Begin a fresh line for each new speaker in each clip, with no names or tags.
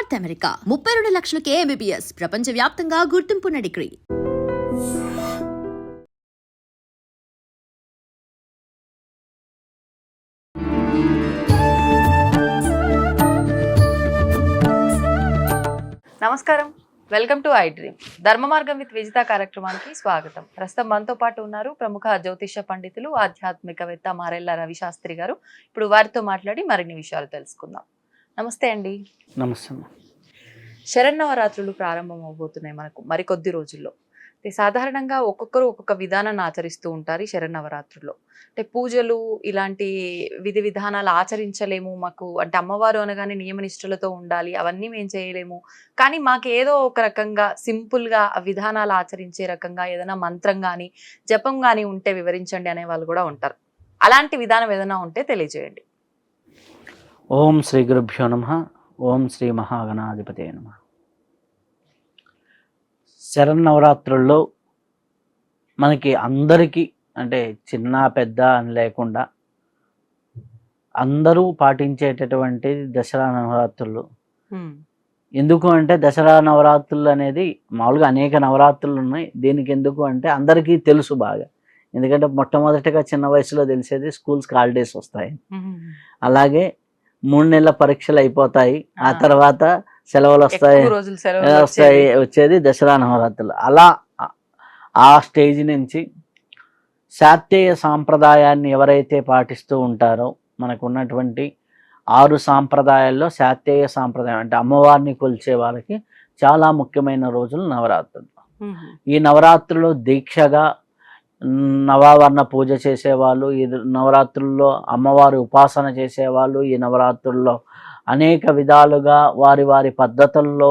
North America 32 లక్షలకే MBBS ప్రపంచవ్యాప్తంగా గుర్తింపున్న degree.
నమస్కారం, welcome to I dream. ధర్మ మార్గం విత్ విజిత కార్యక్రమానికి స్వాగతం. ప్రస్తుతం మనతో పాటు ఉన్నారు ప్రముఖ జ్యోతిష పండితులు, ఆధ్యాత్మికవేత్త మారెళ్ళ రవిశాస్త్రి గారు. ఇప్పుడు వారితో మాట్లాడి మరిన్ని విషయాలు తెలుసుకుందాం. నమస్తే అండి.
నమస్తే.
శరన్నవరాత్రులు ప్రారంభం అవబోతున్నాయి మనకు మరికొద్ది రోజుల్లో. సాధారణంగా ఒక్కొక్కరు ఒక్కొక్క విధానాన్ని ఆచరిస్తూ ఉంటారు ఈ శరన్నవరాత్రుల్లో. అంటే పూజలు ఇలాంటి విధి విధానాలు ఆచరించలేము, మాకు అంటే అమ్మవారు అనగానే నియమనిష్టలతో ఉండాలి, అవన్నీ మేము చేయలేము, కానీ మాకు ఏదో ఒక రకంగా సింపుల్గా ఆ విధానాలు ఆచరించే రకంగా ఏదైనా మంత్రం కానీ జపం కానీ ఉంటే వివరించండి అనే వాళ్ళు కూడా ఉంటారు. అలాంటి విధానం ఏదైనా ఉంటే తెలియజేయండి.
ఓం శ్రీ గురుభ్యో నమః. ఓం శ్రీ మహాగణాధిపతే నమః. శరన్నవరాత్రుల్లో మనకి అందరికీ అంటే చిన్న పెద్ద అని లేకుండా అందరూ పాటించేటటువంటి దసరా నవరాత్రులు. ఎందుకు అంటే దసరా నవరాత్రులు అనేది మామూలుగా అనేక నవరాత్రులు ఉన్నాయి. దీనికి ఎందుకు అంటే అందరికీ తెలుసు బాగా. ఎందుకంటే మొట్టమొదటిగా చిన్న వయసులో తెలిసేది స్కూల్స్కి హాలిడేస్ వస్తాయి, అలాగే 3 నెలల పరీక్షలు అయిపోతాయి, ఆ తర్వాత సెలవులు వచ్చేది దసరా నవరాత్రులు. అలా ఆ స్టేజ్ నుంచి శాక్తేయ సాంప్రదాయాన్ని ఎవరైతే పాటిస్తూ ఉంటారో, మనకు ఉన్నటువంటి 6 సాంప్రదాయాల్లో శాక్తేయ సాంప్రదాయం అంటే అమ్మవారిని కొలిచే వాళ్ళకి చాలా ముఖ్యమైన రోజులు నవరాత్రులు. ఈ నవరాత్రులు దీక్షగా నవావర్ణ పూజ చేసేవాళ్ళు, ఈ నవరాత్రుల్లో అమ్మవారి ఉపాసన చేసేవాళ్ళు, ఈ నవరాత్రుల్లో అనేక విధాలుగా వారి వారి పద్ధతుల్లో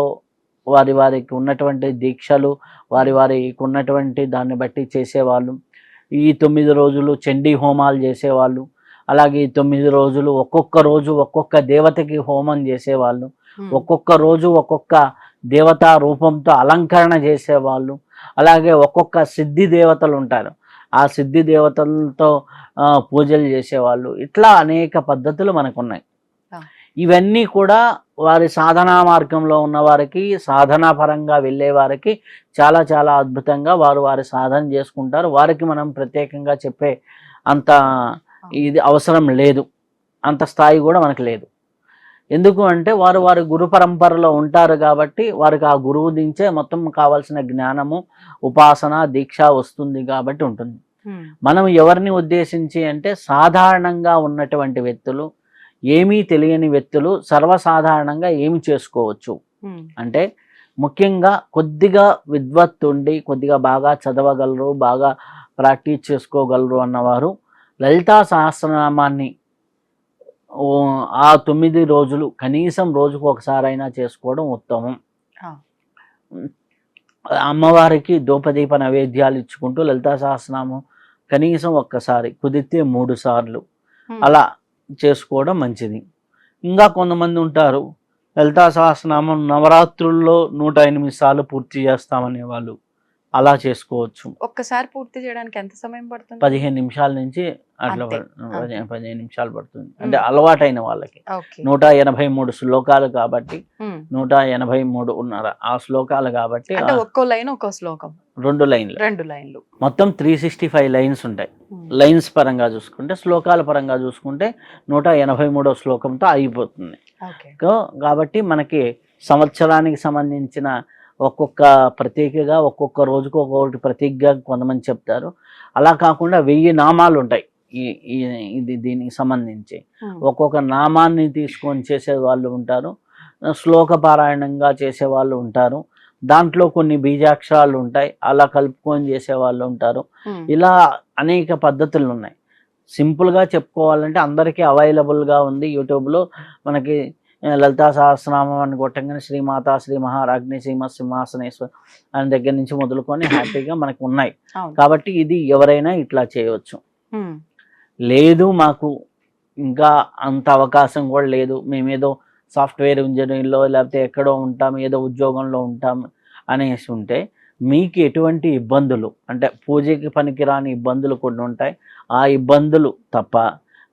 వారికి ఉన్నటువంటి దీక్షలు వారికి ఉన్నటువంటి దాన్ని బట్టి చేసేవాళ్ళు. ఈ 9 రోజులు చండీ హోమాలు చేసేవాళ్ళు, అలాగే ఈ 9 రోజులు ఒక్కొక్క రోజు ఒక్కొక్క దేవతకి హోమం చేసేవాళ్ళు, ఒక్కొక్క రోజు ఒక్కొక్క దేవతా రూపంతో అలంకరణ చేసేవాళ్ళు, అలాగే ఒక్కొక్క సిద్ధి దేవతలు ఉంటారు, ఆ సిద్ధి దేవతలతో పూజలు చేసేవాళ్ళు. ఇట్లా అనేక పద్ధతులు మనకున్నాయి. ఇవన్నీ కూడా వారి సాధనా మార్గంలో ఉన్న వారికి, సాధనా పరంగా వెళ్ళే వారికి చాలా చాలా అద్భుతంగా వారి సాధన చేసుకుంటారు. వారికి మనం ప్రత్యేకంగా చెప్పే అంత ఇది అవసరం లేదు, అంత స్థాయి కూడా మనకు లేదు. ఎందుకు అంటే వారి గురు పరంపరలో ఉంటారు కాబట్టి వారికి ఆ గురువు దించే మొత్తం కావాల్సిన జ్ఞానము, ఉపాసన, దీక్ష వస్తుంది కాబట్టి ఉంటుంది. మనం ఎవరిని ఉద్దేశించి అంటే సాధారణంగా ఉన్నటువంటి వ్యక్తులు, ఏమీ తెలియని వ్యక్తులు సర్వసాధారణంగా ఏమి చేసుకోవచ్చు అంటే ముఖ్యంగా కొద్దిగా విద్వత్తు ఉండి కొద్దిగా బాగా చదవగలరు, బాగా ప్రాక్టీస్ చేసుకోగలరు అన్నవారు లలితా సహస్రనామాన్ని ఆ 9 రోజులు కనీసం రోజుకు ఒకసారైనా చేసుకోవడం ఉత్తమం. అమ్మవారికి ధూపదీప నైవేద్యాలు ఇచ్చుకుంటూ లలితా సహస్రనామం కనీసం ఒక్కసారి, కుదిరితే 3 సార్లు అలా చేసుకోవడం మంచిది. ఇంకా కొంతమంది ఉంటారు లలితా సహస్రనామం నవరాత్రుల్లో 108 సార్లు పూర్తి చేస్తామనే వాళ్ళు, అలా చేసుకోవచ్చు.
ఒక్కసారి పూర్తి చేయడానికి ఎంత సమయం పడుతుంది?
15 నిమిషాల నుంచి అట్లా 15 నిమిషాలు పడుతుంది. అంటే అలవాటైన వాళ్ళకి 183 శ్లోకాలు కాబట్టి 183 ఉన్నారు ఆ శ్లోకాలు కాబట్టి
ఒక్కో లైన్ ఒక్కో శ్లోకం,
2 లైన్లు మొత్తం 365 లైన్స్ ఉంటాయి. లైన్స్ పరంగా చూసుకుంటే, శ్లోకాల పరంగా చూసుకుంటే 183వ శ్లోకంతో అయిపోతుంది. కాబట్టి మనకి సంవత్సరానికి సంబంధించిన ఒక్కొక్క ప్రతీకగా ఒక్కొక్క రోజుకు ఒక్కొక్కటి ప్రతీకగా కొంతమంది చెప్తారు. అలా కాకుండా 1000 నామాలు ఉంటాయి దీనికి సంబంధించి. ఒక్కొక్క నామాన్ని తీసుకొని చేసే వాళ్ళు ఉంటారు, శ్లోక పారాయణంగా చేసేవాళ్ళు ఉంటారు, దాంట్లో కొన్ని బీజాక్షరాలు ఉంటాయి, అలా కలుపుకొని చేసేవాళ్ళు ఉంటారు. ఇలా అనేక పద్ధతులు ఉన్నాయి. సింపుల్గా చెప్పుకోవాలంటే అందరికీ అవైలబుల్గా ఉంది యూట్యూబ్లో. మనకి లలితా సహస్రనామం అని కొట్టంగానే శ్రీమాత, శ్రీ మహారాజ్ఞి, శ్రీమత్ సింహాసనేశ్వర అని దగ్గర నుంచి మొదలుకొని హ్యాపీగా మనకు ఉన్నాయి. కాబట్టి ఇది ఎవరైనా ఇట్లా చేయవచ్చు. లేదు మాకు ఇంకా అంత అవకాశం కూడా లేదు, మేమేదో సాఫ్ట్వేర్ ఇంజనీర్లో లేకపోతే ఎక్కడో ఉంటాం, ఏదో ఉద్యోగంలో ఉంటాం అనేసి ఉంటే మీకు ఎటువంటి ఇబ్బందులు అంటే పూజకి పనికిరాని ఇబ్బందులు కొన్ని ఉంటాయి. ఆ ఇబ్బందులు తప్ప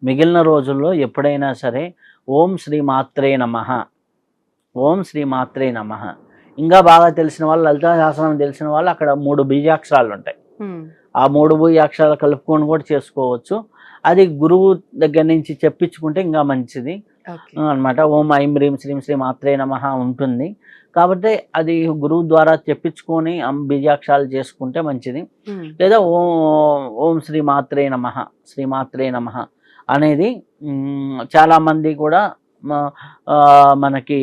మిగిలిన రోజుల్లో ఎప్పుడైనా సరే ఓం శ్రీ మాత్రే నమః, ఓం శ్రీ మాత్రే నమః. ఇంకా బాగా తెలిసిన వాళ్ళు, లలితా సహస్రనామం తెలిసిన వాళ్ళు అక్కడ 3 బీజాక్షరాలు ఉంటాయి. ఆ 3 బీజాక్షరాలు కలుపుకొని కూడా చేసుకోవచ్చు. అది గురువు దగ్గర నుంచి చెప్పించుకుంటే ఇంకా మంచిది అన్నమాట. ఓం ఐం హ్రీం శ్రీం శ్రీ మాత్రే నమః ఉంటుంది కాబట్టి అది గురువు ద్వారా చెప్పించుకొని బీజాక్షరాలు చేసుకుంటే మంచిది. లేదా ఓం శ్రీ మాత్రే నమః, శ్రీ మాత్రే నమః అనేది చాలా మంది కూడా మనకి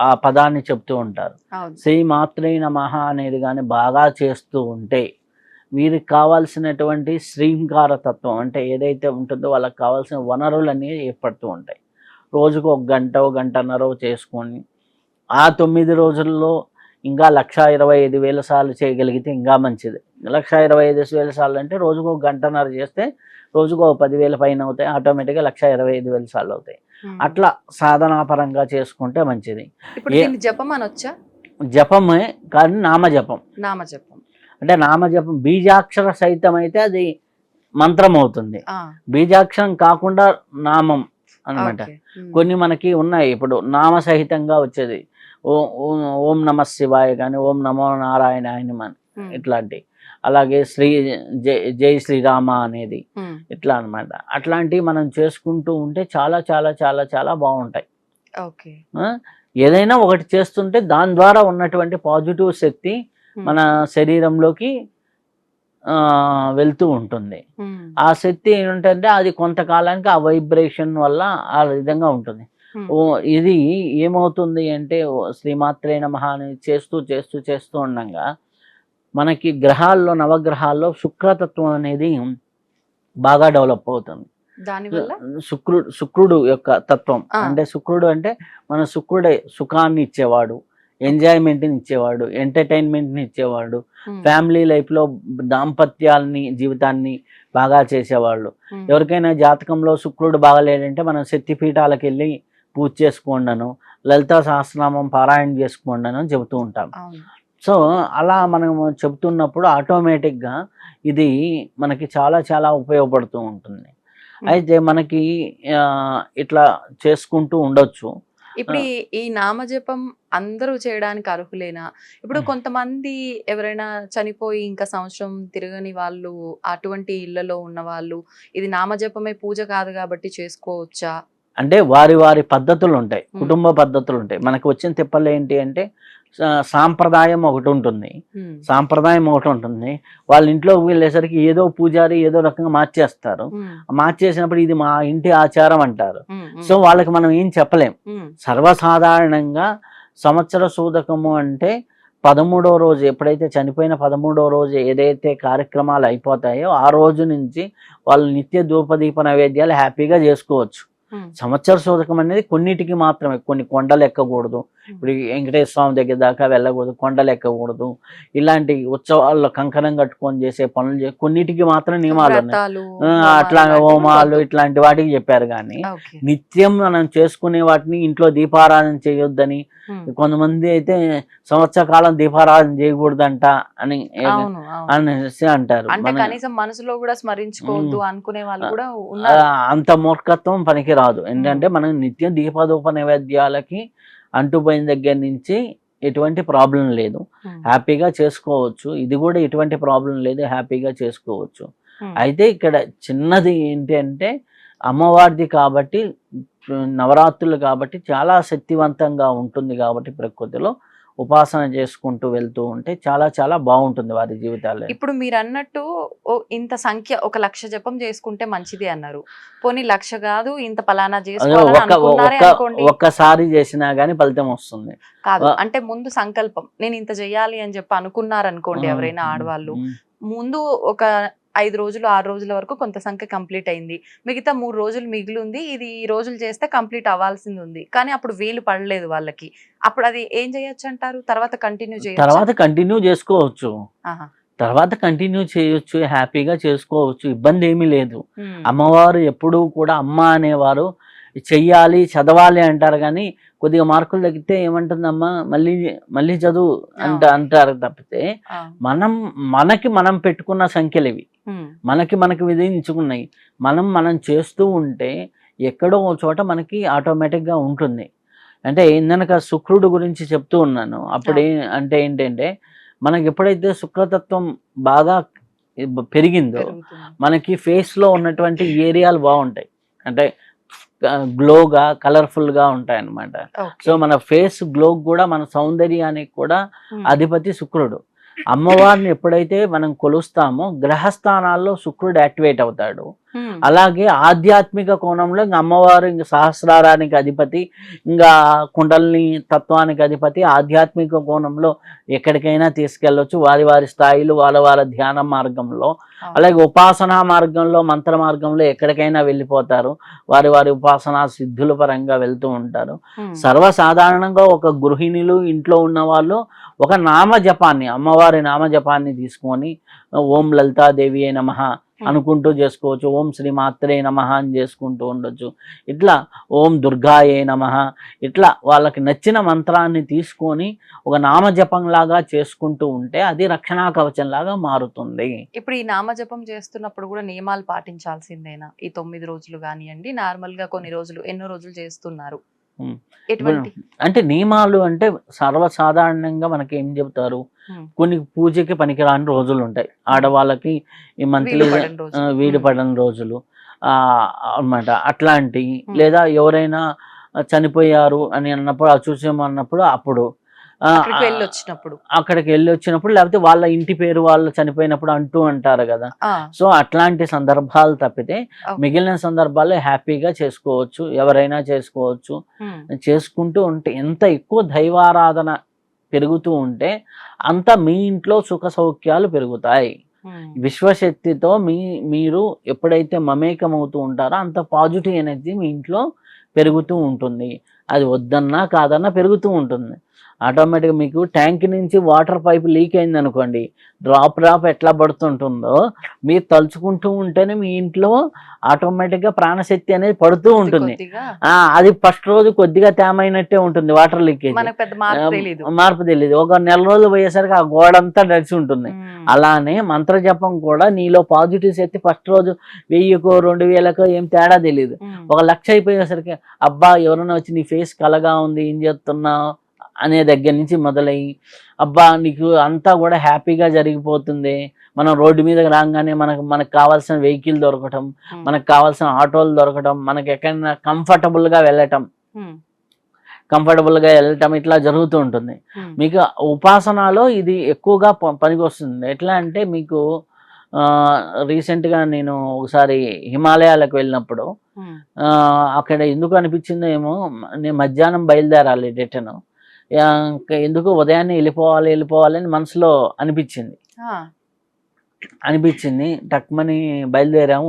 ఆ పదాన్ని చెప్తూ ఉంటారు. శ్రీ మాత్రే నమః అనేది కానీ బాగా చేస్తూ ఉంటే వీరికి కావాల్సినటువంటి శ్రీంకార తత్వం అంటే ఏదైతే ఉంటుందో వాళ్ళకి కావాల్సిన వనరులన్నీ ఏర్పడుతూ ఉంటాయి. రోజుకు 1 గంట 1 గంటన్నర చేసుకొని ఆ 9 రోజుల్లో ఇంకా 1,25,000 సార్లు చేయగలిగితే ఇంకా మంచిది. 1,25,000 సార్లు అంటే రోజుకు 1 గంటన్నర చేస్తే రోజుకు 10,000 పైన అవుతాయి. ఆటోమేటిక్గా 1,25,000 సార్లు అవుతాయి. అట్లా సాధనాపరంగా చేసుకుంటే మంచిది.
జపం అనొచ్చా?
జపమే కానీ నామజపం.
నామజపం
అంటే నామజపం బీజాక్షర సహితం అయితే అది మంత్రం అవుతుంది. బీజాక్షరం కాకుండా నామం అన్నమాట. కొన్ని మనకి ఉన్నాయి ఇప్పుడు నామ సహితంగా వచ్చేది. ఓం నమ శివాయ కానీ ఓం నమో నారాయణ ఇట్లాంటి, అలాగే జై శ్రీరామ అనేది ఇట్లా అన్నమాట. అట్లాంటివి మనం చేసుకుంటూ ఉంటే చాలా చాలా చాలా చాలా బాగుంటాయి. ఏదైనా ఒకటి చేస్తుంటే దాని ద్వారా ఉన్నటువంటి పాజిటివ్ శక్తి మన శరీరంలోకి వెళ్తూ ఉంటుంది. ఆ శక్తి ఏంటంటే అది కొంతకాలానికి ఆ వైబ్రేషన్ వల్ల ఆ విధంగా ఉంటుంది. ఇది ఏమవుతుంది అంటే శ్రీమాత్రే నమః అని చేస్తూ చేస్తూ చేస్తూ ఉండగా మనకి గ్రహాల్లో నవగ్రహాల్లో శుక్రతత్వం అనేది బాగా డెవలప్ అవుతుంది. శుక్రుడు యొక్క తత్వం అంటే శుక్రుడు అంటే మన శుక్రుడే సుఖాన్ని ఇచ్చేవాడు, ఎంజాయ్మెంట్ని ఇచ్చేవాడు, ఎంటర్టైన్మెంట్ని ఇచ్చేవాడు, ఫ్యామిలీ లైఫ్లో దాంపత్యాల్ని జీవితాన్ని బాగా చేసేవాళ్ళు. ఎవరికైనా జాతకంలో శుక్రుడు బాగలేడంటే మనం శక్తిపీఠాలకు వెళ్ళి పూజ చేసుకోండను, లలితా సహస్రనామం పారాయణ చేసుకోండను అని చెబుతూ ఉంటాం. సో అలా మనం చెబుతున్నప్పుడు ఆటోమేటిక్గా ఇది మనకి చాలా చాలా ఉపయోగపడుతూ ఉంటుంది. అయితే మనకి ఇట్లా చేసుకుంటూ ఉండొచ్చు.
ఇప్పుడు ఈ నామజపం అందరూ చేయడానికి అర్హులేనా? ఇప్పుడు కొంతమంది ఎవరైనా చనిపోయి ఇంకా సంవత్సరం తిరగని వాళ్ళు, అటువంటి ఇళ్లలో ఉన్న వాళ్ళు ఇది నామజపమే పూజ కాదు కాబట్టి చేసుకోవచ్చా?
అంటే వారి వారి పద్ధతులు ఉంటాయి, కుటుంబ పద్ధతులు ఉంటాయి. మనకు వచ్చిన తిప్పలు ఏంటి అంటే సాంప్రదాయం ఒకటి ఉంటుంది, వాళ్ళ ఇంట్లోకి వెళ్ళేసరికి ఏదో పూజారి ఏదో రకంగా మార్చేస్తారు. మార్చేసినప్పుడు ఇది మా ఇంటి ఆచారం అంటారు. సో వాళ్ళకి మనం ఏం చెప్పలేం. సర్వసాధారణంగా సంవత్సర సూదకము అంటే 13వ రోజు, ఎప్పుడైతే చనిపోయిన 13వ రోజు ఏదైతే కార్యక్రమాలు అయిపోతాయో ఆ రోజు నుంచి వాళ్ళు నిత్య ధూపదీప నైవేద్యాలు హ్యాపీగా చేసుకోవచ్చు. సంవత్సర శోధకం అనేది కొన్నిటికి మాత్రమే, కొన్ని కొండలు ఎక్కకూడదు, ఇప్పుడు వెంకటేశ్వర స్వామి దగ్గర దాకా వెళ్ళకూడదు, కొండలు ఎక్కకూడదు, ఇలాంటి ఉత్సవాల్లో కంకణం కట్టుకొని చేసే పనులు కొన్నిటికి మాత్రం నియమాలు ఉన్నాయి. అట్లా హోమాలు ఇట్లాంటి వాటికి చెప్పారు. కానీ నిత్యం మనం చేసుకునే వాటిని ఇంట్లో దీపారాధన చేయొద్దని, కొంతమంది అయితే సంవత్సర కాలం దీపారాధన చేయకూడదంట అని అనేసి అంటారు.
మనసులో కూడా స్మరించుకోవద్దు అనుకునే వాళ్ళు కూడా
అంత మూర్ఖత్వం పనికి రాదు. ఏంటంటే మనం నిత్యం దీపధూప నైవేద్యాలకి అంటుపోయిన దగ్గర నుంచి ఎటువంటి ప్రాబ్లం లేదు, హ్యాపీగా చేసుకోవచ్చు. ఇది కూడా ఎటువంటి ప్రాబ్లం లేదు, హ్యాపీగా చేసుకోవచ్చు. అయితే ఇక్కడ చిన్నది ఏంటి అంటే అమ్మవారిది కాబట్టి, నవరాత్రులు కాబట్టి చాలా శక్తివంతంగా ఉంటుంది కాబట్టి ప్రకృతిలో ఉపాసన చేసుకుంటూ వెళ్తూ ఉంటే చాలా చాలా బాగుంటుంది వారి జీవితాల్లో.
ఇప్పుడు మీరు అన్నట్టు ఇంత సంఖ్య 1,00,000 జపం చేసుకుంటే మంచిది అన్నారు. పోనీ 1,00,000 కాదు, ఇంత పలానా
ఒక్కసారి చేసినా గానీ ఫలితం వస్తుంది
కాదు. అంటే ముందు సంకల్పం నేను ఇంత చెయ్యాలి అని చెప్పి అనుకున్నారనుకోండి ఎవరైనా ఆడవాళ్ళు, ముందు ఒక 5 రోజులు 6 రోజుల వరకు కొంత సంఖ్య కంప్లీట్ అయింది, మిగతా 3 రోజులు మిగిలి ఉంది, ఇది ఈ రోజులు చేస్తే కంప్లీట్ అవ్వాల్సింది ఉంది, కానీ అప్పుడు వీలు పడలేదు వాళ్ళకి, అప్పుడు అది ఏం చేయొచ్చు అంటారు? తర్వాత కంటిన్యూ
చేసుకోవచ్చు, హ్యాపీగా చేసుకోవచ్చు, ఇబ్బంది ఏమీ లేదు. అమ్మవారు ఎప్పుడూ కూడా అమ్మ అనేవారు చెయ్యాలి చదవాలి అంటారు, కానీ కొద్దిగా మార్కులు తగ్గితే ఏమంటుందమ్మా మళ్ళీ చదువు అంటారు తప్పితే మనం పెట్టుకున్న సంఖ్యలు ఇవి, మనకి విధించుకున్నాయి. మనం చేస్తూ ఉంటే ఎక్కడో ఒక చోట మనకి ఆటోమేటిక్గా ఉంటుంది. అంటే ఇందనక శుక్రుడు గురించి చెప్తూ ఉన్నాను. అప్పుడు అంటే ఏంటంటే మనకి ఎప్పుడైతే శుక్రతత్వం బాగా పెరిగిందో
పెరుగుతుంది.
మనకి ఫేస్లో ఉన్నటువంటి ఏరియాలు బాగుంటాయి. అంటే గ్లోగా కలర్ఫుల్గా ఉంటాయి అన్నమాట. So
okay.
మన ఫేస్ గ్లో కూడా మన సౌందర్యానికి కూడా
ఉమ్.
అధిపతి శుక్రుడు. అమ్మవారిని ఎప్పుడైతే మనం కొలుస్తామో గ్రహస్థానాల్లో శుక్రుడు యాక్టివేట్ అవుతాడు.
ఉమ్.
అలాగే ఆధ్యాత్మిక కోణంలో ఇంక అమ్మవారు ఇంక సహస్రారానికి అధిపతి, ఇంకా కుండలిని తత్వానికి అధిపతి. ఆధ్యాత్మిక కోణంలో ఎక్కడికైనా తీసుకెళ్ళొచ్చు వారి వారి స్థాయిలు, వాళ్ళ వాళ్ళ ధ్యాన మార్గంలో. అలాగే ఉపాసనా మార్గంలో, మంత్ర మార్గంలో ఎక్కడికైనా వెళ్ళిపోతారు. వారి వారి ఉపాసనా సిద్ధుల పరంగా వెళ్తూ ఉంటారు.
ఉమ్.
సర్వసాధారణంగా ఒక గృహిణులు ఇంట్లో ఉన్న వాళ్ళు ఒక నామజపాన్ని, అమ్మవారి నామజపాన్ని తీసుకొని ఓం లలితాదేవి అయి నమః అనుకుంటూ చేసుకోవచ్చు. ఓం శ్రీ మాత్రే నమః అని చేసుకుంటూ ఉండొచ్చు. ఇట్లా ఓం దుర్గాయే నమః, ఇట్లా వాళ్ళకి నచ్చిన మంత్రాన్ని తీసుకొని ఒక నామజపంలాగా చేసుకుంటూ ఉంటే అది రక్షణా కవచంలాగా మారుతుంది.
ఇప్పుడు ఈ నామజపం చేస్తున్నప్పుడు కూడా నియమాలు పాటించాల్సిందేనా? ఈ 9 రోజులు కానివ్వండి, నార్మల్ గా కొన్ని రోజులు, ఎన్నో రోజులు చేస్తున్నారు,
ఉమ్.
ఎటువంటి?
అంటే నియమాలు అంటే సర్వసాధారణంగా మనకి ఏం చెబుతారు, కొన్ని పూజకి పనికిరాని రోజులు ఉంటాయి. ఆడవాళ్ళకి ఈ మంత్లీ
వీలుపడని రోజులు.
వీడిపడని రోజులు అన్నమాట. అట్లాంటి లేదా ఎవరైనా చనిపోయారు అని అన్నప్పుడు, అచూస్యం అన్నప్పుడు, అప్పుడు
అక్కడికి వెళ్ళి వచ్చినప్పుడు.
అక్కడికి వెళ్ళి వచ్చినప్పుడు, లేకపోతే వాళ్ళ ఇంటి పేరు వాళ్ళు చనిపోయినప్పుడు అంటూ అంటారు కదా. సో అట్లాంటి సందర్భాలు తప్పితే మిగిలిన సందర్భాల్లో హ్యాపీగా చేసుకోవచ్చు, ఎవరైనా చేసుకోవచ్చు. చేసుకుంటూ ఉంటే ఎంత ఎక్కువ దైవారాధన పెరుగుతూ ఉంటే అంత మీ ఇంట్లో సుఖ సౌఖ్యాలు పెరుగుతాయి. విశ్వశక్తితో మీరు ఎప్పుడైతే మమేకమవుతూ ఉంటారో అంత పాజిటివ్ ఎనర్జీ మీ ఇంట్లో పెరుగుతూ ఉంటుంది. అది వద్దన్నా కాదన్నా పెరుగుతూ ఉంటుంది. ఆటోమేటిక్గా మీకు ట్యాంక్ నుంచి వాటర్ పైప్ లీక్ అయింది అనుకోండి, డ్రాప్ ఎట్లా పడుతుంటుందో మీరు తలుచుకుంటూ ఉంటేనే మీ ఇంట్లో ఆటోమేటిక్గా ప్రాణశక్తి అనేది పడుతూ ఉంటుంది. అది ఫస్ట్ రోజు కొద్దిగా తేమైనట్టే ఉంటుంది వాటర్ లీకేజ్, మార్పు తెలియదు. ఒక నెల రోజులు పోయేసరికి ఆ గోడ అంతా నడిచి ఉంటుంది. అలానే మంత్రజపం కూడా నీలో పాజిటివ్ శక్తి ఫస్ట్ రోజు 1000కో 2000కో ఏం తేడా తెలియదు. 1,00,000 అయిపోయేసరికి అబ్బా ఎవరైనా వచ్చి నీ ఫేస్ కలగా ఉంది, ఏం చేస్తున్నావు అనే దగ్గర నుంచి మొదలయ్యి అబ్బా నీకు అంతా కూడా హ్యాపీగా జరిగిపోతుంది. మనం రోడ్డు మీదకి రాగానే మనకు కావాల్సిన వెహికల్ దొరకటం, మనకు కావాల్సిన ఆటోలు దొరకటం, మనకి ఎక్కడైనా కంఫర్టబుల్గా వెళ్ళటం ఇట్లా జరుగుతూ ఉంటుంది. మీకు ఉపాసనలో ఇది ఎక్కువగా పనికి వస్తుంది. ఎట్లా అంటే మీకు రీసెంట్గా నేను ఒకసారి హిమాలయాలకు వెళ్ళినప్పుడు అక్కడ ఎందుకు అనిపించిందో ఏమో, నేను మధ్యాహ్నం బయలుదేరాలి రిటర్న్, ఎందుకు ఉదయాన్నే వెళ్ళిపోవాలి అని మనసులో అనిపించింది. టక్మని బయలుదేరాము,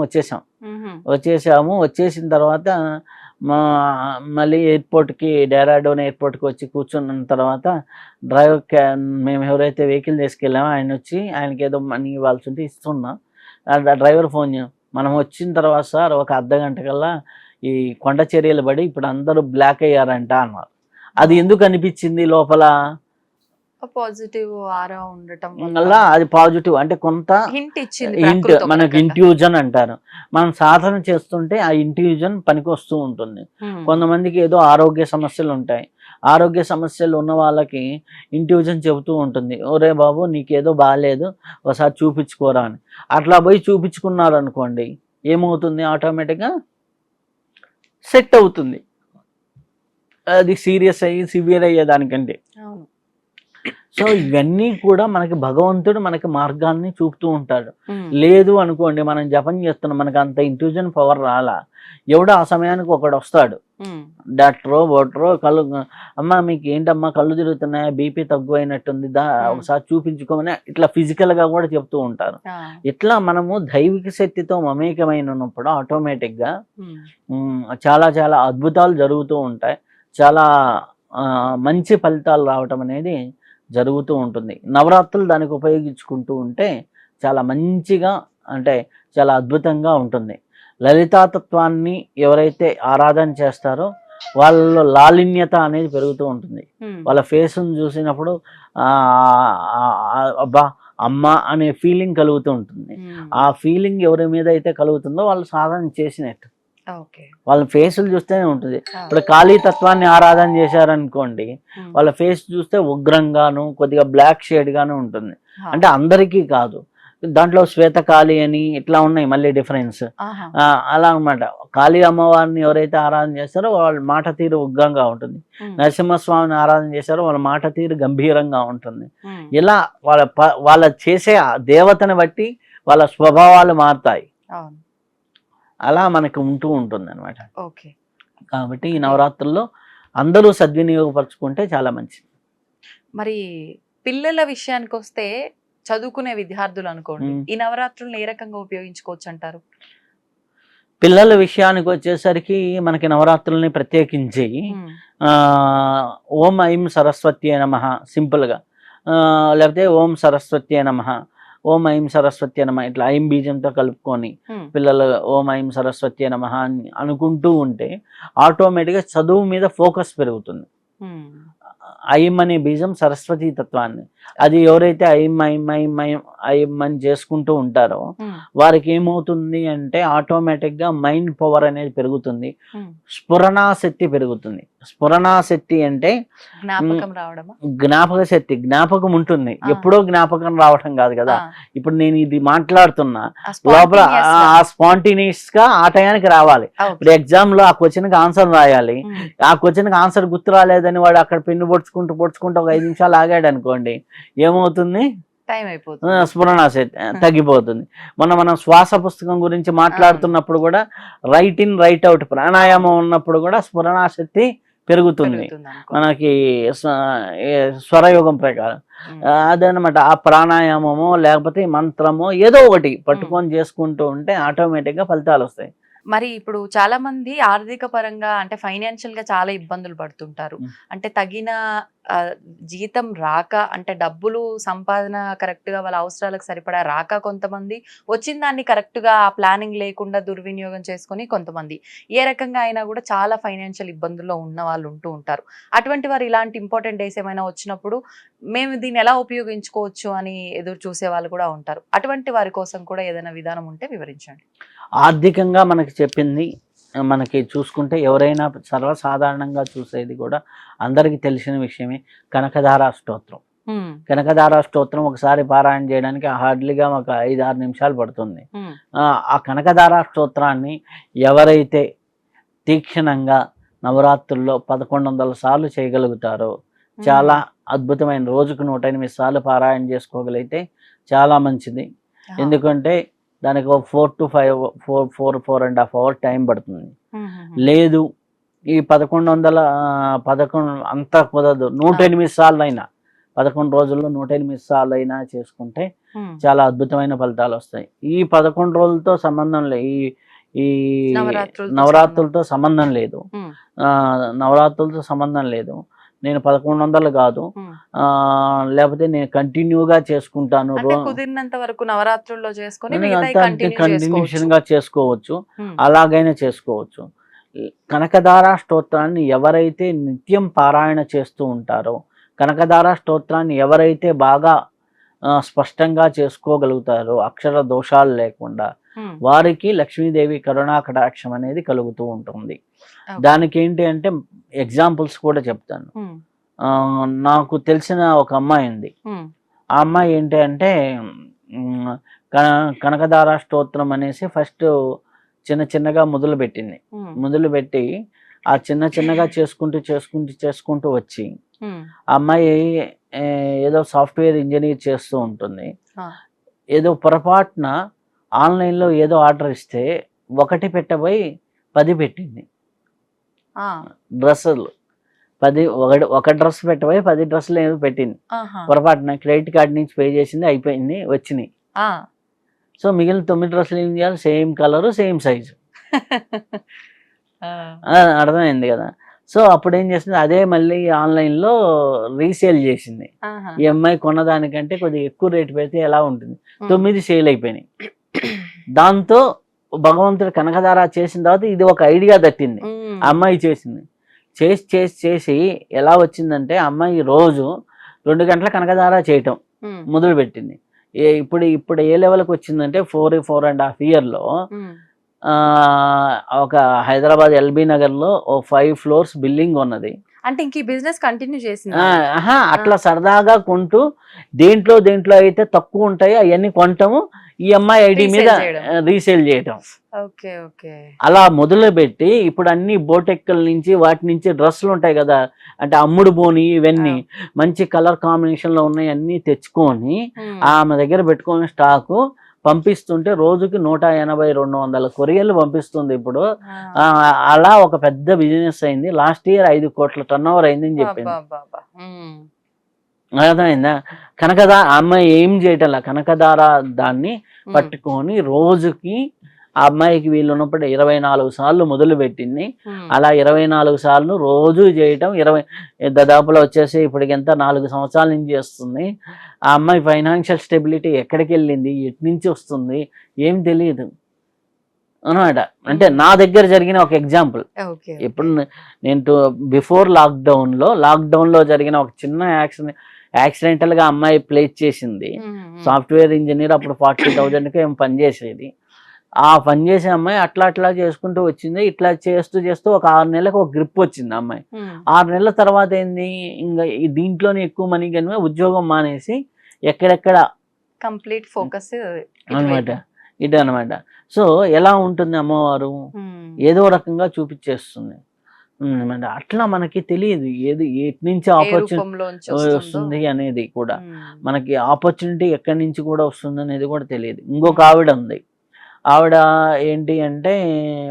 వచ్చేసిన తర్వాత మళ్ళీ ఎయిర్పోర్ట్కి, డెహ్రాడూన్ ఎయిర్పోర్ట్కి వచ్చి కూర్చున్న తర్వాత మేము ఎవరైతే వెహికల్ తీసుకెళ్ళామో ఆయన వచ్చి, ఆయనకి ఏదో మనీ ఇవ్వాల్సి ఉంటే ఇస్తున్నా. డ్రైవర్ ఫోన్ మనం వచ్చిన తర్వాత సార్ ఒక అర్ధగంట కల్లా ఈ కొండ చర్యలు పడి ఇప్పుడు అందరూ బ్లాక్ అయ్యారంట అన్నారు. అది ఎందుకు అనిపించింది లోపల?
పాజిటివ్ ఆరా ఉండటం
వల్ల అది పాజిటివ్ అంటే కొంత హింట్, మనకు ఇంట్యూజన్ అంటారు. మనం సాధన చేస్తుంటే ఆ ఇంట్యూజన్ పనికి వస్తూ ఉంటుంది. కొంతమందికి ఏదో ఆరోగ్య సమస్యలు ఉంటాయి. ఆరోగ్య సమస్యలు ఉన్న వాళ్ళకి ఇంట్యూజన్ చెబుతూ ఉంటుంది, ఒరే బాబు నీకేదో బాగాలేదు ఒకసారి చూపించుకోరా అని. అట్లా పోయి చూపించుకున్నారు అనుకోండి, ఏమవుతుంది, ఆటోమేటిక్గా సెట్ అవుతుంది. అది సీరియస్ అయ్యి సివియర్ అయ్యేదానికంటే. సో ఇవన్నీ కూడా మనకి భగవంతుడు మనకి మార్గాన్ని చూపుతూ ఉంటాడు. లేదు అనుకోండి, మనం జపం చేస్తున్నాం, మనకు అంత ఇంట్యూజన్ పవర్ రాలా, ఎవడో ఆ సమయానికి ఒకడు వస్తాడు, డాక్టరో బోటరో, కళ్ళు అమ్మ మీకు ఏంటమ్మా కళ్ళు తిరుగుతున్నాయా, బీపీ తగ్గువైనట్టుంది, ఒకసారి చూపించుకోమని ఇట్లా ఫిజికల్గా కూడా చెప్తూ ఉంటారు. ఇట్లా మనము దైవిక శక్తితో మమేకమైనప్పుడు ఆటోమేటిక్గా చాలా చాలా అద్భుతాలు జరుగుతూ ఉంటాయి. చాలా మంచి ఫలితాలు రావటం అనేది జరుగుతూ ఉంటుంది. నవరాత్రులు దానికి ఉపయోగించుకుంటూ ఉంటే చాలా మంచిగా, అంటే చాలా అద్భుతంగా ఉంటుంది. లలితాతత్వాన్ని ఎవరైతే ఆరాధన చేస్తారో వాళ్ళలో లాలిన్యత అనేది పెరుగుతూ ఉంటుంది. వాళ్ళ ఫేస్ను చూసినప్పుడు అబ్బా అమ్మ అనే ఫీలింగ్ కలుగుతూ ఉంటుంది. ఆ ఫీలింగ్ ఎవరి మీద అయితే కలుగుతుందో వాళ్ళు సాధన చేసినట్టు.
ఓకే.
వాళ్ళ ఫేసులు చూస్తేనే ఉంటుంది. ఇప్పుడు కాళీ తత్వాన్ని ఆరాధన చేశారనుకోండి, వాళ్ళ ఫేస్ చూస్తే ఉగ్రంగాను కొద్దిగా బ్లాక్ షేడ్ గాను ఉంటుంది. అంటే అందరికీ కాదు, దాంట్లో శ్వేతకాళి అని ఇట్లా ఉన్నాయి మళ్ళీ డిఫరెన్స్. అలా అనమాట. కాళీ అమ్మవారిని ఎవరైతే ఆరాధన చేస్తారో వాళ్ళ మాట తీరు ఉగ్రంగా ఉంటుంది. నరసింహస్వామిని ఆరాధన చేశారో వాళ్ళ మాట తీరు గంభీరంగా ఉంటుంది. ఇలా వాళ్ళ చేసే దేవతని బట్టి వాళ్ళ స్వభావాలు మారుతాయి. అలా మనకు ఉంటూ ఉంటుంది అనమాట. కాబట్టి ఈ నవరాత్రుల్లో అందరూ సద్వినియోగపరచుకుంటే చాలా మంచిది.
మరి పిల్లల విషయానికి వస్తే చదువుకునే విద్యార్థులు అనుకోండి, ఈ నవరాత్రులను ఏ రకంగా ఉపయోగించుకోవచ్చు అంటారు?
పిల్లల విషయానికి వచ్చేసరికి మనకి నవరాత్రుల్ని ప్రత్యేకించి ఓం ఐం సరస్వతి నమః సింపుల్గా, లేకపోతే ఓం సరస్వతి నమః, ఓం ఐం సరస్వతి నమః ఇట్లా ఐం బీజంతో కలుపుకొని పిల్లలు ఓం ఐం సరస్వతి నమః అని అనుకుంటూ ఉంటే ఆటోమేటిక్గా చదువు మీద ఫోకస్ పెరుగుతుంది. ఐం అనే బీజం సరస్వతి తత్వాన్ని, అది ఎవరైతే ఐం ఐం ఐం ఐం ఐం అని చేసుకుంటూ ఉంటారో వారికి ఏమవుతుంది అంటే ఆటోమేటిక్గా మైండ్ పవర్ అనేది పెరుగుతుంది, స్ఫురణాశక్తి పెరుగుతుంది. స్ఫురణాశక్తి అంటే జ్ఞాపక శక్తి, జ్ఞాపకం ఉంటుంది, ఎప్పుడో జ్ఞాపకం రావటం కాదు కదా. ఇప్పుడు నేను ఇది మాట్లాడుతున్నా లోపల ఆ స్పాంటేనియస్ గా ఆ టయానికి రావాలి. ఇప్పుడు ఎగ్జామ్ లో ఆ క్వశ్చన్ కి ఆన్సర్ రాయాలి, ఆ క్వశ్చన్ కి ఆన్సర్ గుర్తు రాలేదని వాడు అక్కడ పెన్ను పొడుచుకుంటూ ఒక 5 నిమిషాలు ఆగాడు అనుకోండి, ఏమవుతుంది? స్ఫురణాశక్తి తగ్గిపోతుంది. మనం శ్వాస పుస్తకం గురించి మాట్లాడుతున్నప్పుడు కూడా రైట్ ఇన్ రైట్ అవుట్ ప్రాణాయామం ఉన్నప్పుడు కూడా స్ఫురణాశక్తి పెరుగుతుంది మనకి స్వరయోగం ప్రకారం. అదనమాట. ఆ ప్రాణాయామమో లేకపోతే మంత్రమో ఏదో ఒకటి పట్టుకొని చేసుకుంటూ ఉంటే ఆటోమేటిక్గా ఫలితాలు వస్తాయి.
మరి ఇప్పుడు చాలా మంది ఆర్థిక పరంగా అంటే ఫైనాన్షియల్ గా చాలా ఇబ్బందులు పడుతుంటారు. అంటే తగిన జీతం రాక, అంటే డబ్బులు సంపాదన కరెక్ట్ గా వాళ్ళ అవసరాలకు సరిపడా రాక కొంతమంది, వచ్చిన దాన్ని కరెక్ట్ గా ఆ ప్లానింగ్ లేకుండా దుర్వినియోగం చేసుకొని కొంతమంది, ఏ రకంగా అయినా కూడా చాలా ఫైనాన్షియల్ ఇబ్బందుల్లో ఉన్న వాళ్ళు ఉంటూ ఉంటారు. అటువంటి వారు ఇలాంటి ఇంపార్టెంట్ డేస్ ఏమైనా వచ్చినప్పుడు మేము దీన్ని ఎలా ఉపయోగించుకోవచ్చు అని ఎదురు చూసే వాళ్ళు కూడా ఉంటారు. అటువంటి వారి కోసం కూడా ఏదైనా విధానం ఉంటే వివరించండి.
ఆర్థికంగా మనకి చెప్పింది మనకి చూసుకుంటే ఎవరైనా సర్వసాధారణంగా చూసేది కూడా అందరికీ తెలిసిన విషయమే కనకధారా స్తోత్రం. కనకధారా స్తోత్రం ఒకసారి పారాయణ చేయడానికి హార్డ్లీగా ఒక 5-6 నిమిషాలు పడుతుంది. ఆ కనకధారా స్తోత్రాన్ని ఎవరైతే తీక్షణంగా నవరాత్రుల్లో 1100 సార్లు చేయగలుగుతారో చాలా అద్భుతమైన, రోజుకు 108 సార్లు పారాయణ చేసుకోగలిగితే చాలా మంచిది. ఎందుకంటే దానికి 4 to 4.5 hours టైం పడుతుంది. లేదు ఈ 1100 అంతా కుదరదు, 108 సార్లు అయినా 11 రోజుల్లో 108 సార్లు అయినా చేసుకుంటే చాలా అద్భుతమైన ఫలితాలు వస్తాయి. ఈ 11 రోజులతో సంబంధం లేదు, ఈ నవరాత్రులతో సంబంధం లేదు, నవరాత్రులతో సంబంధం లేదు. నేను 1100 కాదు, లేకపోతే నేను కంటిన్యూగా చేసుకుంటాను,
కుదిరినంత వరకు నవరాత్రుల్లో చేసుకొని
కంటిన్యూషన్ గా చేసుకోవచ్చు, అలాగైనా చేసుకోవచ్చు. కనకధారా స్తోత్రాన్ని ఎవరైతే నిత్యం పారాయణ చేస్తూ ఉంటారో, కనకధారా స్తోత్రాన్ని ఎవరైతే బాగా స్పష్టంగా చేసుకోగలుగుతారో అక్షర దోషాలు లేకుండా, వారికి లక్ష్మీదేవి కరుణా కటాక్షం అనేది కలుగుతూ ఉంటుంది. దానికి ఏంటి అంటే ఎగ్జాంపుల్స్ కూడా చెప్తాను. నాకు తెలిసిన ఒక అమ్మాయి ఉంది. ఆ అమ్మాయి ఏంటి అంటే కనకధారా స్తోత్రం అనేసి ఫస్ట్ చిన్నగా మొదలుపెట్టింది. మొదలుపెట్టి ఆ చిన్నగా చేసుకుంటూ వచ్చి ఆ అమ్మాయి ఏదో సాఫ్ట్వేర్ ఇంజనీర్ చేస్తూ ఉంటుంది. ఏదో పొరపాటున ఆన్లైన్లో ఏదో ఆర్డర్ ఇస్తే 1 పెట్టబోయి 10 పెట్టింది. డ్రెస్సులు 10, ఒక డ్రెస్ పెట్టబోయి 10 డ్రెస్సులు ఏదో పెట్టింది పొరపాటున. క్రెడిట్ కార్డ్ నుంచి పే చేసింది, అయిపోయింది, వచ్చినాయి. సో మిగిలిన 9 డ్రెస్సులు ఏం చేయాలి? Same colour, same size. అర్థమైంది కదా. సో అప్పుడు ఏం చేసింది, అదే మళ్ళీ ఆన్లైన్లో రీసేల్ చేసింది. ఈ అమ్మాయి కొన్నదానికంటే కొద్దిగా ఎక్కువ రేటు పెడితే ఎలా ఉంటుంది, 9 సేల్ అయిపోయినాయి. దాంతో భగవంతుడు కనకధారా చేసిన తర్వాత ఇది ఒక ఐడియా తట్టింది, అమ్మాయి చేసింది. చేసి ఎలా వచ్చిందంటే అమ్మాయి రోజు 2 గంటల కనకధారా చేయటం మొదలుపెట్టింది. ఇప్పుడు ఏ లెవెల్కి వచ్చిందంటే 4.5 years ఒక హైదరాబాద్ ఎల్బీ నగర్లో ఓ 5 floors బిల్డింగ్ ఉన్నది.
అంటే ఇంక ఈ బిజినెస్ కంటిన్యూ చేసింది.
అట్లా సరదాగా కొంటూ దేంట్లో అయితే తక్కువ ఉంటాయి అవన్నీ కొంటాము, ఈ అమ్మాయి ఐడి మీద రీసేల్ చేయటం.
Okay okay.
అలా మొదలుపెట్టి ఇప్పుడు అన్ని బోటెక్కల నుంచి వాటి నుంచి డ్రెస్సులు ఉంటాయి కదా, అంటే అమ్ముడు బోని ఇవన్నీ మంచి కలర్ కాంబినేషన్ లో ఉన్నాయి అన్ని తెచ్చుకొని ఆమె దగ్గర పెట్టుకొని స్టాకు పంపిస్తుంటే రోజుకి 180-200 కొరియర్లు పంపిస్తుంది ఇప్పుడు. అలా ఒక పెద్ద బిజినెస్ అయింది. లాస్ట్ ఇయర్ 5 కోట్ల టర్నోవర్ అయిందని చెప్పింది. అర్థమైందా? కనకదార అమ్మాయి ఏం చేయటంలా, కనకదార దాన్ని పట్టుకొని రోజుకి ఆ అమ్మాయికి వీళ్ళు ఉన్నప్పుడు 24 సార్లు మొదలు పెట్టింది. అలా 24 సార్లు రోజు చేయటం దాదాపులో వచ్చేసి ఇప్పటికెంత 4 సంవత్సరాల నుంచి చేస్తుంది. ఆ అమ్మాయి ఫైనాన్షియల్ స్టెబిలిటీ ఎక్కడికి వెళ్ళింది, ఎటు నుంచి వస్తుంది ఏం తెలియదు అనమాట. అంటే నా దగ్గర జరిగిన ఒక ఎగ్జాంపుల్. ఇప్పుడు నేను బిఫోర్ లాక్డౌన్లో జరిగిన ఒక చిన్న యాక్సిడెంటల్ గా అమ్మాయి ప్లేస్ చేసింది. సాఫ్ట్వేర్ ఇంజనీర్, అప్పుడు 40,000కి ఏం పనిచేసేది. ఆ పని చేసే అమ్మాయి అట్లా చేసుకుంటూ వచ్చింది. ఇట్లా చేస్తూ ఒక 6 నెలలకు ఒక గ్రిప్ వచ్చింది అమ్మాయి. 6 నెలల తర్వాత ఏంది, ఇంకా దీంట్లోనే ఎక్కువ మనీ కనుక ఉద్యోగం మానేసి ఎక్కడెక్కడ
కంప్లీట్ ఫోకస్
అనమాట, ఇటు అనమాట. సో ఎలా ఉంటుంది అమ్మవారు, ఏదో రకంగా చూపించేస్తుంది అనమాట. అట్లా మనకి తెలియదు ఏది ఎటు నుంచి ఆపర్చునిటీ వస్తుంది అనేది కూడా, మనకి ఆపర్చునిటీ ఎక్కడి నుంచి కూడా వస్తుంది అనేది కూడా తెలియదు. ఇంకొక ఆవిడ ఉంది. ఆవిడ ఏంటి అంటే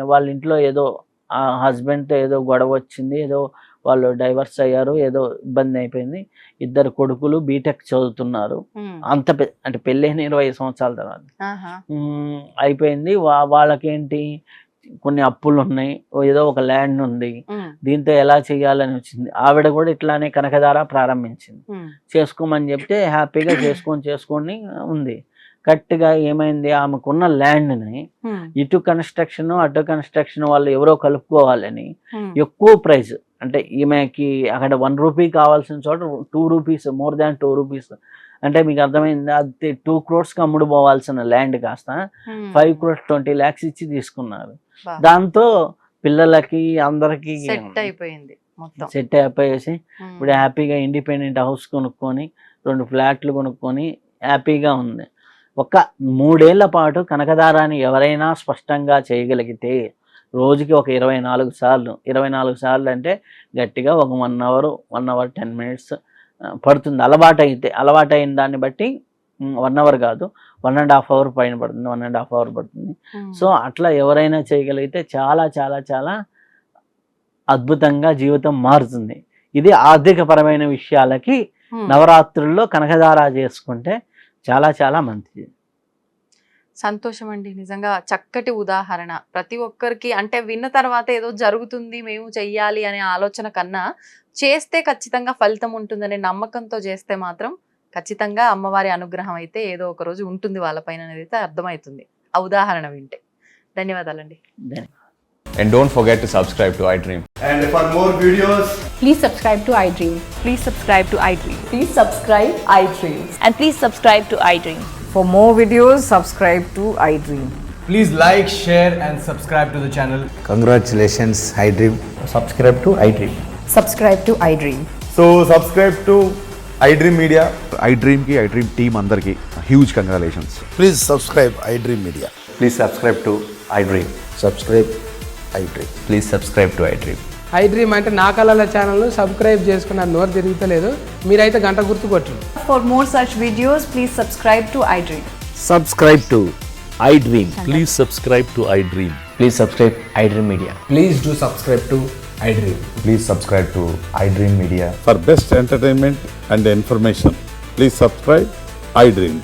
వాళ్ళ ఇంట్లో ఏదో ఆ హస్బెండ్తో ఏదో గొడవ వచ్చింది, ఏదో వాళ్ళు డైవర్స్ అయ్యారు, ఏదో ఇబ్బంది అయిపోయింది. 2 కొడుకులు బీటెక్ చదువుతున్నారు. అంత అంటే పెళ్ళైన 20 సంవత్సరాల తర్వాత అయిపోయింది. వాళ్ళకేంటి కొన్ని అప్పులు ఉన్నాయి, ఏదో ఒక ల్యాండ్ ఉంది, దీంతో ఎలా చేయాలని వచ్చింది. ఆవిడ కూడా ఇట్లానే కనకదార ప్రారంభించింది. చేసుకోమని చెప్తే హ్యాపీగా చేసుకొని ఉంది. కరెక్ట్గా ఏమైంది, ఆమెకున్న ల్యాండ్ని ఇటు కన్స్ట్రక్షన్ అటు కన్స్ట్రక్షన్ వాళ్ళు ఎవరో కలుపుకోవాలని ఎక్కువ ప్రైస్, అంటే ఈమెకి అక్కడ 1 రూపీ కావాల్సిన చోట 2 రూపీస్, మోర్ దాన్ 2 రూపీస్. అంటే మీకు అర్థమైంది, అది 2 crores అమ్ముడు పోవాల్సిన ల్యాండ్ కాస్త 5 crores 20 lakhs ఇచ్చి తీసుకున్నారు. దాంతో పిల్లలకి అందరికి సెట్ అయిపోయేసి ఇప్పుడు హ్యాపీగా ఇండిపెండెంట్ హౌస్ కొనుక్కొని 2 ఫ్లాట్లు కొనుక్కొని హ్యాపీగా ఉంది. ఒక 3 ఏళ్ల పాటు కనకదారాన్ని ఎవరైనా స్పష్టంగా చేయగలిగితే రోజుకి ఒక 24 సార్లు అంటే గట్టిగా ఒక 1 hour 10 minutes పడుతుంది. అలవాటైన దాన్ని బట్టి 1 hour కాదు, 1.5 hour పైన పడుతుంది, 1.5 hour పడుతుంది. సో అట్లా ఎవరైనా చేయగలిగితే చాలా చాలా చాలా అద్భుతంగా జీవితం మారుతుంది. ఇది ఆర్థికపరమైన విషయాలకి నవరాత్రుల్లో కనకదార చేసుకుంటే చాలా చాలా మంచిది.
సంతోషం అండి, నిజంగా చక్కటి ఉదాహరణ. ప్రతి ఒక్కరికి అంటే విన్న తర్వాత ఏదో జరుగుతుంది మేము చెయ్యాలి అనే ఆలోచన కన్నా చేస్తే ఖచ్చితంగా ఫలితం ఉంటుందనే నమ్మకంతో చేస్తే మాత్రం ఖచ్చితంగా అమ్మవారి అనుగ్రహం అయితే ఏదో ఒక రోజు ఉంటుంది వాళ్ళపైన అనేది అయితే అర్థమవుతుంది ఆ ఉదాహరణ వింటే. ధన్యవాదాలండి.
And don't forget to subscribe to iDream.
And for more videos,
please subscribe to iDream.
Please subscribe to iDream.
Please subscribe iDream.
And please subscribe to iDream.
For more videos, subscribe to iDream.
please like, share and subscribe to the channel.
Congratulations, iDream.
Subscribe to iDream.
Subscribe to iDream.
So subscribe to iDream Media.
iDream ki iDream team andarki huge congratulations.
Please subscribe iDream Media.
Please subscribe to iDream.
Subscribe iDream.
Please subscribe to iDream.
iDream అంటే నా కళల ఛానల్ను subscribe చేసుకున్న నోరు తిరుగుతలేదు, మీరైతే గంట గుర్తు కొట్టండి.
For more such videos, please subscribe to iDream.
Subscribe to iDream.
Please subscribe to iDream.
Please subscribe iDream Media.
Please do subscribe to iDream.
Please subscribe to iDream Media.
For best entertainment and information, please subscribe iDream.